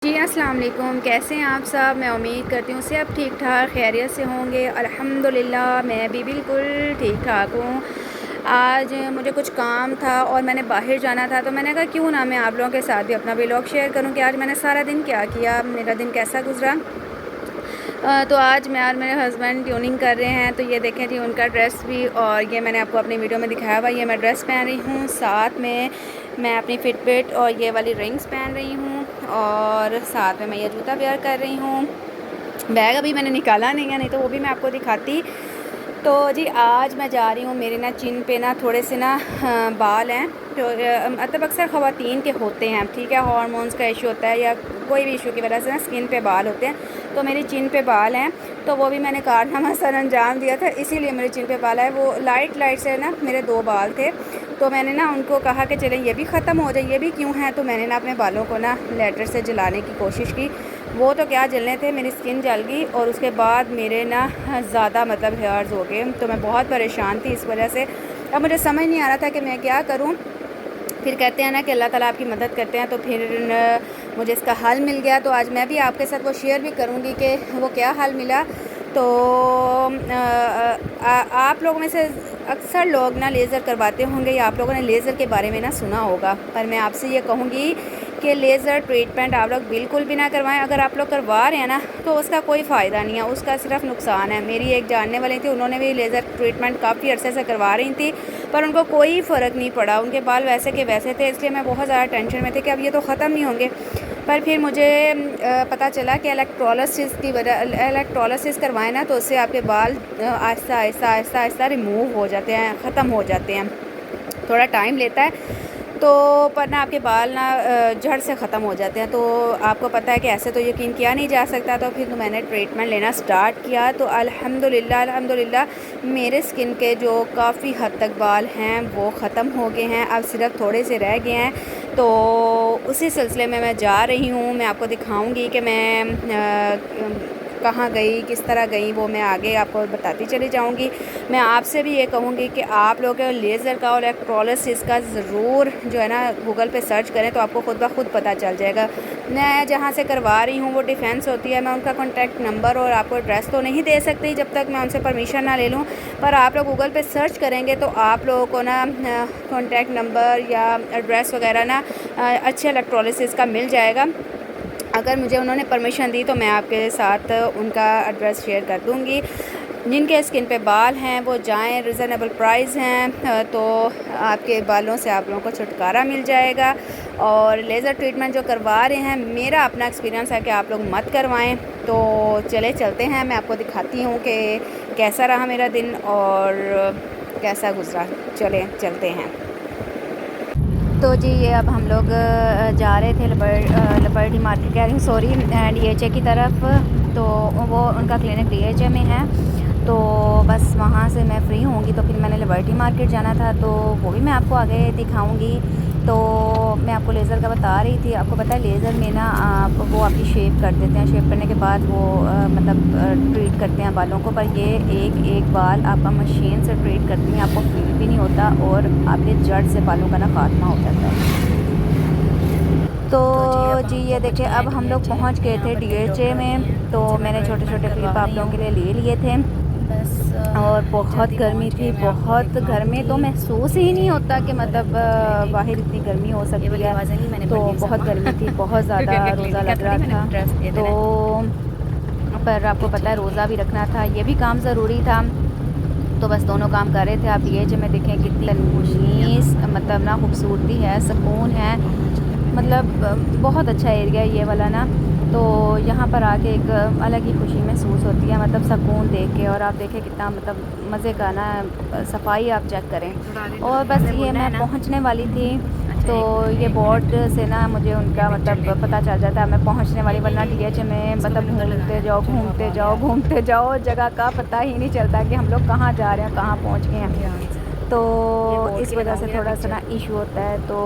जी अस्सलाम वालेकुम। कैसे हैं आप सब? मैं उम्मीद करती हूँ सब ठीक ठाक खैरियत से होंगे। अल्हम्दुलिल्लाह मैं भी बिल्कुल ठीक ठाक हूँ। आज मुझे कुछ काम था और मैंने बाहर जाना था, तो मैंने कहा क्यों ना मैं आप लोगों के साथ भी अपना व्लॉग शेयर करूँ कि आज मैंने सारा दिन क्या किया, मेरा दिन कैसा गुज़रा। तो आज मैं और मेरे हस्बैंड ट्यूनिंग कर रहे हैं। तो ये देखें जी उनका ड्रेस भी, और ये मैंने आपको अपनी वीडियो में दिखाया हुआ, ये मैं ड्रेस पहन रही हूँ, साथ में मैं अपनी फिटबिट और ये वाली रिंग्स पहन रही हूँ, और साथ में मैं ये जूता वेयर कर रही हूँ। बैग अभी मैंने निकाला नहीं है, नहीं तो वो भी मैं आपको दिखाती। तो जी आज मैं जा रही हूँ, मेरे ना चिन पे ना थोड़े से ना बाल हैं, तो मतलब अक्सर ख़वातीन के होते हैं, ठीक है, हार्मोन्स का इशू होता है या कोई भी इशू की वजह से ना स्किन पे बाल होते हैं। तो मेरी चिन पे बाल हैं, तो वो भी मैंने कारनामा सर अंजाम दिया था, इसीलिए मेरे चिन पे बाल है। वो लाइट से ना मेरे 2 बाल थे, तो मैंने ना उनको कहा कि चलें ये भी ख़त्म हो जाए, ये भी क्यों है। तो मैंने ना अपने बालों को ना लाइटर से जलाने की कोशिश की। वो तो क्या जलने थे, मेरी स्किन जल गई, और उसके बाद मेरे ना ज़्यादा मतलब हेयर्स हो गए। तो मैं बहुत परेशान थी इस वजह से। अब मुझे समझ नहीं आ रहा था कि मैं क्या करूं। फिर कहते हैं ना कि अल्लाह ताला आपकी मदद करते हैं, तो फिर मुझे इसका हल मिल गया। तो आज मैं भी आपके साथ वो शेयर भी करूंगी कि वो क्या हल मिला। तो आप लोगों में से अक्सर लोग ना लेज़र करवाते होंगे, या आप लोगों ने लेज़र के बारे में ना सुना होगा, पर मैं आपसे ये कहूँगी कि लेज़र ट्रीटमेंट आप लोग बिल्कुल भी ना करवाएं। अगर आप लोग करवा रहे हैं ना, तो उसका कोई फ़ायदा नहीं है, उसका सिर्फ नुकसान है। मेरी एक जानने वाली थी, उन्होंने भी लेज़र ट्रीटमेंट काफ़ी अरसे से करवा रही थी, पर उनको कोई फ़र्क नहीं पड़ा, उनके बाल वैसे के वैसे थे। इसलिए मैं बहुत ज़्यादा टेंशन में थी कि अब ये तो ख़त्म नहीं होंगे। पर फिर मुझे पता चला कि इलेक्ट्रोलिसिस की वजह, इलेक्ट्रोलिसिस करवाएं ना, तो उससे आपके बाल आहिस्ता आहिस्ता आहिस्ता आहिस्ता रिमूव हो जाते हैं, ख़त्म हो जाते हैं। थोड़ा टाइम लेता है, तो पर ना आपके बाल ना जड़ से ख़त्म हो जाते हैं। तो आपको पता है कि ऐसे तो यकीन किया नहीं जा सकता। तो फिर मैंने ट्रीटमेंट लेना स्टार्ट किया, तो अल्हम्दुलिल्लाह मेरे स्किन के जो काफ़ी हद तक बाल हैं वो ख़त्म हो गए हैं, अब सिर्फ थोड़े से रह गए हैं। तो उसी सिलसिले में मैं जा रही हूँ, मैं आपको दिखाऊंगी कि मैं कहाँ गई, किस तरह गई, वो मैं आगे आपको बताती चली जाऊँगी। मैं आपसे भी ये कहूँगी कि आप लोग लेज़र का और इलेक्ट्रोलिसिस का ज़रूर जो है ना गूगल पे सर्च करें, तो आपको खुद ब खुद पता चल जाएगा। मैं जहाँ से करवा रही हूँ वो डिफेंस होती है, मैं उनका कॉन्टैक्ट नंबर और आपको एड्रेस तो नहीं दे सकती जब तक मैं उनसे परमिशन ना ले लूँ, पर आप लोग गूगल पे सर्च करेंगे तो आप लोगों को ना कॉन्टैक्ट नंबर या एड्रेस वगैरह ना अच्छे इलेक्ट्रोलिसिस का मिल जाएगा। अगर मुझे उन्होंने परमिशन दी तो मैं आपके साथ उनका एड्रेस शेयर कर दूँगी। जिनके स्किन पे बाल हैं वो जाएं, रिज़नेबल प्राइस हैं, तो आपके बालों से आप लोगों को छुटकारा मिल जाएगा। और लेज़र ट्रीटमेंट जो करवा रहे हैं, मेरा अपना एक्सपीरियंस है कि आप लोग मत करवाएं। तो चलते हैं, मैं आपको दिखाती हूँ कि कैसा रहा मेरा दिन और कैसा गुज़रा। चलते हैं। तो जी ये अब हम लोग जा रहे थे लिबर्टी मार्केट, कह रही हूँ सॉरी, DHA की तरफ। तो वो उनका क्लिनिक DHA में है, तो बस वहाँ से मैं फ़्री होंगी तो फिर मैंने लिबर्टी मार्केट जाना था, तो वो भी मैं आपको आगे दिखाऊंगी। तो मैं आपको लेज़र का बता रही थी। आपको पता है लेज़र में ना वो आपकी शेप कर देते हैं, शेप करने के बाद वो मतलब ट्रीट करते हैं बालों को, पर ये एक एक बाल आपका मशीन से ट्रीट करती हैं, आपको फील भी नहीं होता, और आपके जड़ से बालों का ना खात्मा हो जाता है। तो जी ये देखिए अब हम लोग पहुंच गए थे DHA में। तो मैंने छोटे छोटे क्लिप आप लोगों के लिए ले लिए थे, और बहुत गर्मी थी, बहुत घर में तो महसूस ही नहीं होता कि मतलब बाहर इतनी गर्मी हो सकती है। तो बहुत गर्मी थी, बहुत ज़्यादा, रोज़ा लग रहा था। तो पर आपको पता है रोज़ा भी रखना था, ये भी काम ज़रूरी था, तो बस दोनों काम कर रहे थे। आप DHA में देखें कितनी तनीस मतलब ना खूबसूरती है, सुकून है, मतलब बहुत अच्छा एरिया है ये वाला ना। तो यहाँ पर आके एक अलग ही खुशी महसूस होती है, मतलब सुकून देख के। और आप देखें कितना मतलब मज़े का ना, सफाई आप चेक करें। और बस ये मैं पहुँचने वाली थी, तो ये बोर्ड से ना मुझे उनका मतलब पता चल जाता है मैं पहुँचने वाली, वरना DHA में मतलब घूमते जाओ, जगह का पता ही नहीं चलता कि हम लोग कहाँ जा रहे हैं, कहाँ पहुँच गए हैं। तो इस वजह से थोड़ा सा ना इशू होता है। तो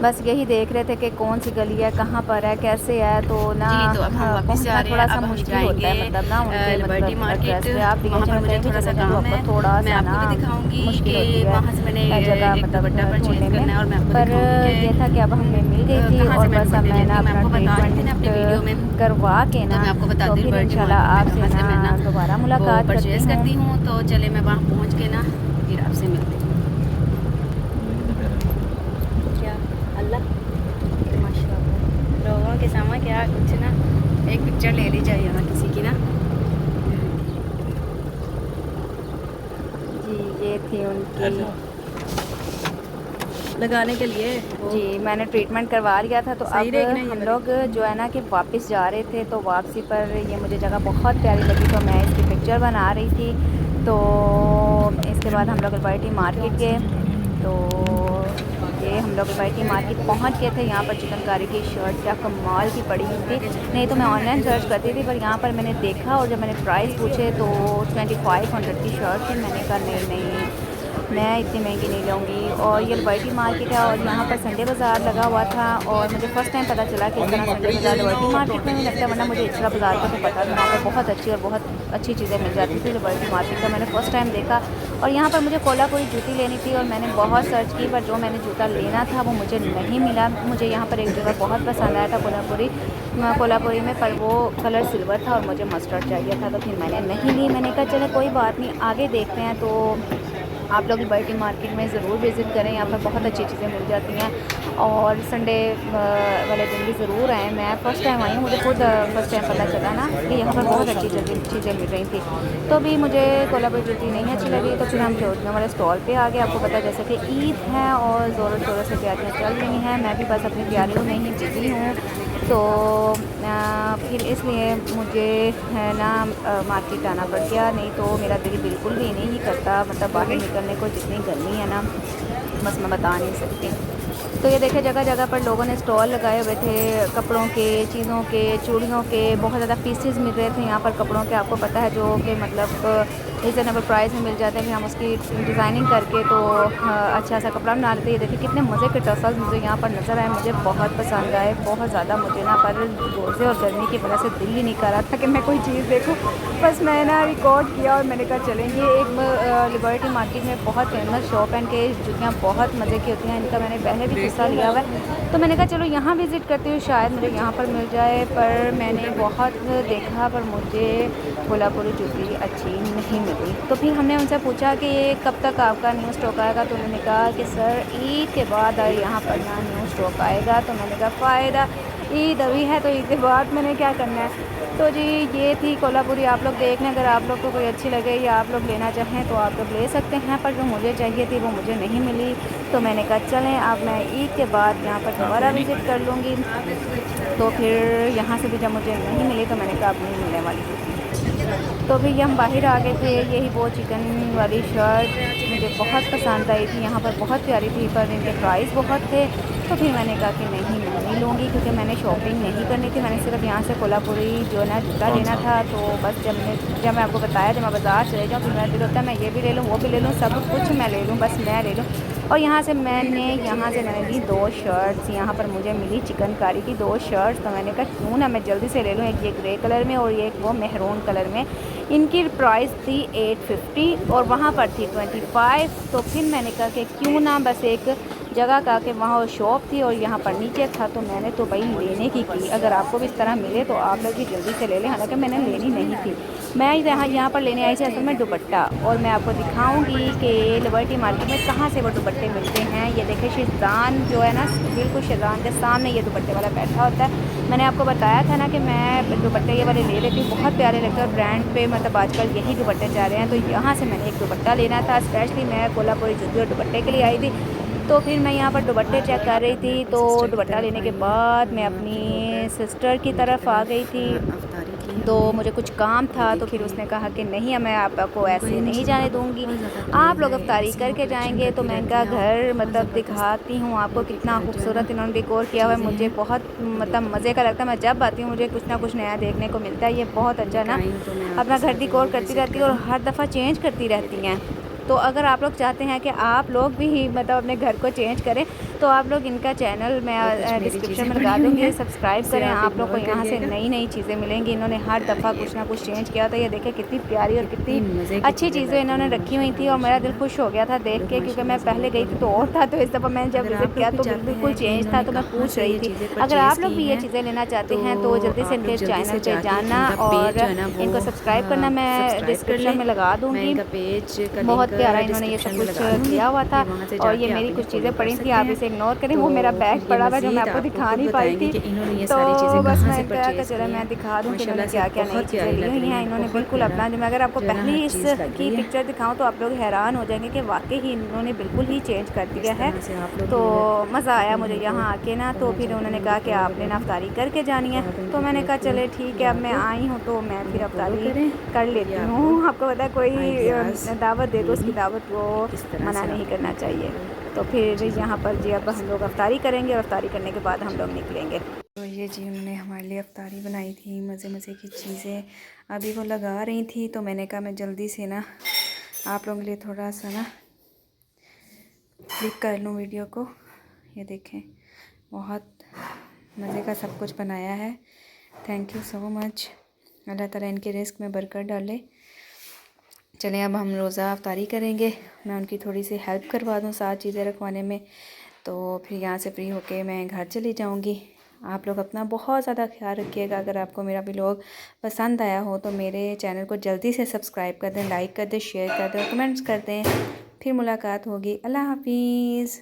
बस यही देख रहे थे कि कौन सी गली है, कहाँ पर है, कैसे है। तो ना तो अब हम वापस जा पहुँचना रहे हैं। थोड़ा सा अब हम मुश्किल होता है, मतलब ना उनके लिबर्टी मतलब मार्केट, एड्रेस पे आप वहाँ पर मुझे कहीं भी थोड़ा सा चले जाएँ तो काम आपको है। थोड़ा मैं सा ना आपको भी दिखाऊंगी मुश्किल कि होती वहाँ से मैंने है जगह एक मतलब दुपट्टा परचेज़ ढूँढने में। करना है, और मैं आपको पर दिखाऊंगी कि ये था कि अब हमें मिल गई थी कहाँ से और मैं बस अब दुपट्टे मैं लेती ना हूँ। मैं अपना आपको बता रही थी ना अपनी वीडियो में, ट्रीटमेंट करवा के तो ना मैं आपको तो बताती हूँ फिर लिबर्टी इंशाल्लाह मार्केट में आपसे कहाँ से ना मैं ना दोबारा वो मुलाकात करती परचेज़ हूँ। करती हूँ। तो चले मैं वहाँ पहुँच के ना फिर आपसे मिलती हूँ। क्या अल्लाह माशाल्लाह, लोगों के सामने क्या कुछ ना एक पिक्चर ले ली चाहिए ना किसी की ना। जी ये थी उनकी लगाने के लिए वो जी, मैंने ट्रीटमेंट करवा लिया था। तो सही अब रहेगी ना ये हम वाली। लोग जो है ना कि वापस जा रहे थे, तो वापसी पर ये मुझे जगह बहुत प्यारी लगी तो मैं इसकी पिक्चर बना रही थी। तो इसके बाद हम लोग लिबर्टी मार्केट गए। तो ये हम लोग लिबर्टी मार्केट पहुंच गए थे। यहाँ पर चिकनकारी की शर्ट क्या कमाल की पड़ी हुई थी। नहीं तो मैं ऑनलाइन सर्च करती थी, पर यहाँ पर मैंने देखा और जब मैंने प्राइस पूछे तो 2500 की शर्ट थी। मैंने कहा नहीं नहीं, मैं इतनी महंगी नहीं लूँगी। और ये लिबर्टी मार्केट है और यहाँ पर संडे बाज़ार लगा हुआ था, और मुझे फ़र्स्ट टाइम पता चला कि इस तरह संडे बाज़ार लिबर्टी मार्केट में भी लगता है, वरना मुझे इचला बाज़ार का तो पता था। वहाँ पर बहुत अच्छी और बहुत अच्छी चीज़ें मिल जाती थी। लिबर्टी मार्केट का मैंने फ़र्स्ट टाइम देखा। और यहाँ पर मुझे कोल्हापुरी जूती लेनी थी और मैंने बहुत सर्च की, पर जो मैंने जूता लेना था वो मुझे नहीं मिला। मुझे यहाँ पर एक जगह बहुत पसंद आया था कोल्हापुरी में, पर वो कलर सिल्वर था और मुझे मस्टर्ड चाहिए था, तो फिर मैंने नहीं ली। मैंने कहा चलो कोई बात नहीं, आगे देखते हैं। तो आप लोग लिबर्टी मार्केट में ज़रूर विज़िट करें, यहाँ पर बहुत अच्छी चीज़ें मिल जाती हैं। और संडे वाले दिन भी ज़रूर आएँ। मैं फ़र्स्ट टाइम आई हूँ, मुझे खुद फ़र्स्ट टाइम पता चला ना कि यहाँ पर बहुत अच्छी चीज़ें मिल रही थी। तो अभी मुझे कोल्हापुरी जूती नहीं अच्छी लगी, तो फिर हम चौधरी वाले स्टॉल पे आ गए। आपको पता जैसे कि ईद है और ज़ोरों शोरों से तैयारियाँ चल रही हैं। मैं भी बस अपनी तैयारियों में ही बिज़ी हूँ। तो फिर इसलिए मुझे है ना मार्केट आना पड़ गया, नहीं तो मेरा दिल बिल्कुल भी नहीं करता मतलब बाहर निकलने को। जितनी गर्मी है ना बस मैं बता नहीं सकती। तो ये देखे जगह जगह पर लोगों ने स्टॉल लगाए हुए थे कपड़ों के, चीज़ों के, चूड़ियों के। बहुत ज़्यादा पीसेस मिल रहे थे यहाँ पर कपड़ों के, आपको पता है, जो कि मतलब रीज़नेबल प्राइस में मिल जाते हैं। फिर हम उसकी डिज़ाइनिंग करके तो अच्छा सा कपड़ा बना लेते हैं। ये देखिए कितने मज़े के टसल्स मुझे यहाँ पर नज़र आए, मुझे बहुत पसंद आए बहुत ज़्यादा। मुझे ना पर रोज़े और गर्मी की वजह से दिल ही नहीं कर रहा था कि मैं कोई चीज़ देखूँ। बस मैं ना रिकॉर्ड किया और मैंने कहा चलेंगे। एक लिबर्टी मार्केट में बहुत फेमस शॉप है, इनके जूतियाँ बहुत मज़े की होती हैं। इनका मैंने पहले भी हिस्सा लिया हुआ है, तो मैंने कहा चलो यहाँ विज़िट करती हूँ, शायद मुझे यहाँ पर मिल जाए। पर मैंने बहुत देखा पर मुझे कोल्हापुरी जूती अच्छी नहीं मिली। तो फिर हमने उनसे पूछा कि ये कब तक आपका न्यू स्टॉक आएगा। तो उन्होंने कहा कि सर ईद के बाद यहाँ पर ना न्यू स्टॉक आएगा। तो मैंने कहा फ़ायदा, ईद अभी है तो ईद के बाद मैंने क्या करना है। तो जी ये थी कोल्हापुरी, आप लोग देख लें। अगर आप लोग को कोई अच्छी लगे या आप लोग लेना चाहें तो आप लोग ले सकते हैं, पर जो मुझे चाहिए थी वो मुझे नहीं मिली। तो मैंने कहा चलें अब मैं ईद के बाद यहाँ पर दोबारा विज़िट कर लूँगी। तो फिर यहाँ से भी जब मुझे नहीं मिली तो मैंने कहा अब नहीं मिलने वाली थी। तो फिर हम बाहर आ गए थे। यही वो चिकन वाली शर्ट मुझे बहुत पसंद आई थी, यहाँ पर बहुत प्यारी थी, पर इनके प्राइस बहुत थे। तो फिर मैंने कहा कि नहीं मैं नहीं लूँगी, क्योंकि मैंने शॉपिंग नहीं करनी थी। मैंने सिर्फ यहाँ से कोल्हापुरी जो है ना जूता लेना था। तो बस जब मैं आपको बताया जब मैं बाज़ार चले जाऊँ फिर मेरा दिल होता है मैं ये भी ले लूँ वो भी ले लूँ, सब कुछ मैं ले लूँ, बस मैं ले लूँ। और यहाँ से मैंने ली 2 शर्ट्स। यहाँ पर मुझे मिली चिकनकारी की 2 शर्ट्स। तो मैंने कहा क्यों ना मैं जल्दी से ले लूँ, एक ये ग्रे कलर में और एक वो मेहरून कलर में। इनकी प्राइस थी 850 और वहाँ पर थी 25। तो फिर मैंने कहा कि क्यों ना बस एक जगह का कि वहाँ शॉप थी और यहाँ पर नीचे था, तो मैंने तो भाई लेने की। अगर आपको भी इस तरह मिले तो आप लोग भी जल्दी से ले लें। हालांकि मैंने लेनी नहीं थी, मैं यहाँ पर लेने आई थी असल में दुपट्टा। और मैं आपको दिखाऊंगी कि लिबर्टी मार्केट में कहाँ से वो दुपट्टे मिलते हैं। ये देखें शेज़ान जो है ना बिल्कुल शेज़ान के सामने ये दुपट्टे वाला बैठा होता है। मैंने आपको बताया था ना कि मैं दुपट्टे ये वाले ले लेती हूँ, बहुत प्यारे लगते हैं। ब्रांड पे मतलब आजकल यही दुपट्टे जा रहे हैं। तो यहाँ से मैंने एक दुपट्टा लेना था, स्पेशली मैं कोल्हापुरी जूती और दुपट्टे के लिए आई थी। तो फिर मैं यहाँ पर दुपट्टे चेक कर रही थी। तो दुपट्टा लेने के बाद मैं अपनी सिस्टर की तरफ आ गई थी। तो मुझे कुछ काम था, तो फिर उसने कहा कि नहीं मैं आपको ऐसे नहीं जाने दूँगी, आप लोग अफ्तारी करके जाएंगे। तो मैं इनका घर मतलब दिखाती हूँ आपको, कितना खूबसूरत इन्होंने डेकोर किया हुआ है। मुझे बहुत मतलब मज़े का लगता है, मैं जब आती हूँ मुझे कुछ ना कुछ नया देखने को मिलता है। ये बहुत अच्छा ना अपना घर डेकोर करती रहती है और हर दफ़ा चेंज करती रहती हैं। तो अगर आप लोग चाहते हैं कि आप लोग भी मतलब अपने घर को चेंज करें तो आप लोग इनका चैनल मैं डिस्क्रिप्शन में लगा दूँगी, सब्सक्राइब करें। आप लोग को यहाँ से नई नई चीज़ें मिलेंगी। इन्होंने हर दफ़ा कुछ ना कुछ चेंज किया था। ये देखें कितनी प्यारी और कितनी अच्छी चीज़ें इन्होंने रखी हुई थी और मेरा दिल खुश हो गया था देख के, क्योंकि मैं पहले गई थी तो और था, तो इस दफ़ा मैंने जब विज़िट किया तो बिल्कुल चेंज था। तो मैं पूछ रही थी, अगर आप लोग भी ये चीज़ें लेना चाहते हैं तो जल्दी से इनके चैनल पे जाना और इनको सब्सक्राइब करना। मैं डिस्क्रिप्शन में लगा दूँगी। बहुत प्यारा इन्होंने ये सब कुछ किया हुआ था। और ये मेरी कुछ चीज़ें पड़ी थी, आप इसे इग्नोर करें। वो मेरा बैग पड़ा हुआ जो मैं आपको दिखा नहीं पाई थी, तो बस मैं इनका चलो मैं दिखा दूँ कि इन्होंने क्या क्या नई चीज़ें ली हुई हैं। इन्होंने बिल्कुल अपना, जो मैं अगर आपको पहली इसकी पिक्चर दिखाऊँ तो आप लोग हैरान हो जाएंगे कि वाकई ही इन्होंने बिल्कुल ही चेंज कर दिया है। तो मज़ा आया मुझे यहाँ आके ना। तो फिर उन्होंने कहा कि आपने ना अफ्तारी करके जानी है, तो मैंने कहा चले ठीक है, अब मैं आई हूँ तो मैं फिर अफ्तारी कर लेती हूँ। आपको पता है कोई दावत दे तो उसकी दावत को मना नहीं करना चाहिए। तो फिर यहाँ पर जी अब हम लोग अफ्तारी करेंगे और अफ्तारी करने के बाद हम लोग निकलेंगे। तो ये जी उन्होंने हमारे लिए अफ्तारी बनाई थी, मज़े मज़े की चीज़ें अभी वो लगा रही थी। तो मैंने कहा मैं जल्दी से ना आप लोगों के लिए थोड़ा सा ना क्लिक कर लूँ वीडियो को। ये देखें बहुत मज़े का सब कुछ बनाया है। Thank you so much. अल्लाह ताला इनके रिस्क में बरकत डाले। चलें अब हम रोज़ा अफ्तारी करेंगे। मैं उनकी थोड़ी सी हेल्प करवा दूँ साथ चीज़ें रखवाने में, तो फिर यहाँ से फ्री होके मैं घर चली जाऊँगी। आप लोग अपना बहुत ज़्यादा ख्याल रखिएगा। अगर आपको मेरा व्लॉग पसंद आया हो तो मेरे चैनल को जल्दी से सब्सक्राइब कर दें, लाइक कर दें, शेयर कर दें, कमेंट्स कर दें। फिर मुलाकात होगी। अल्लाह हाफिज़।